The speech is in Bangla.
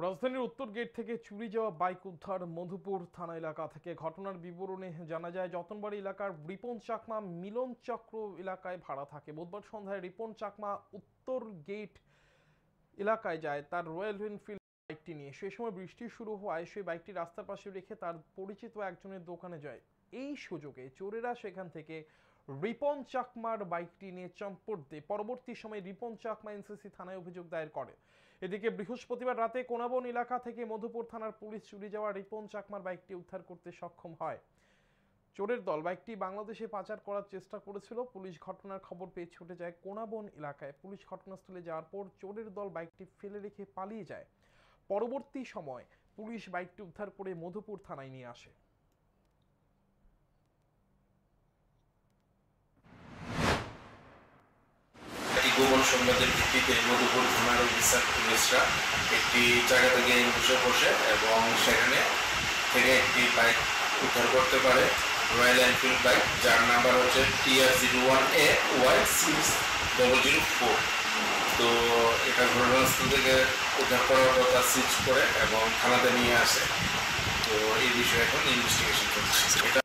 রাজধানীর উত্তর গেট থেকে চুরি যাওয়া বাইক উদ্ধার মধুপুর থানা এলাকা থেকে। ঘটনার বিবরণে জানা যায়, যতনবাড়ি এলাকার রিপন চাকমা মিলন চক্র এলাকায় ভাড়া থাকে। বুধবার সন্ধ্যায় রিপন চাকমা উত্তর গেট এলাকায় যায় তার রয়্যাল এনফিল্ড বাইকটি নিয়ে। সেই সময় বৃষ্টি শুরু হওয়ায় সেই বাইকটি রাস্তার পাশে রেখে তার পরিচিত একজনের দোকানে যায়। এই সুযোগে চোরেরা সেখান থেকে রিপন চাকমার বাইকটি নিয়ে চম্পট দেয়। পরবর্তী সময় রিপন চাকমা এনসিসি থানায় অভিযোগ দায়ের করে। এদিকে বৃহস্পতিবার রাতে কোনাবন এলাকা থেকে মধুপুর থানার পুলিশ চুরি যাওয়া রিপন চাকমার বাইকটি উদ্ধার করতে সক্ষম হয়। চোরের দল বাইকটি বাংলাদেশে পাচার করার চেষ্টা করেছিল। পুলিশ ঘটনার খবর পেয়ে ছুটে যায় কোনাবন এলাকায়। পুলিশ ঘটনাস্থলে যাওয়ার পর চোরের দল বাইকটি ফেলে রেখে পালিয়ে যায়। পরবর্তী সময় পুলিশ বাইকটি উদ্ধার করে মধুপুর থানায় নিয়ে আসে। গোপন সংবাদের ভিত্তিতে মধুপুর থানার অফিসার পুলিশরা একটি জায়গা থেকে বসে এবং সেখানে থেকে একটি বাইক উদ্ধার করতে পারে, রয়্যাল এনফিল্ড বাইক, যার নাম্বার হচ্ছে TR01A16004। তো এটা ঘটনাস্থল থেকে উদ্ধার করার কথা সিজ করে এবং থানাতে নিয়ে আসে। তো এই বিষয়ে এখন ইনভেস্টিগেশন চলছে। এটা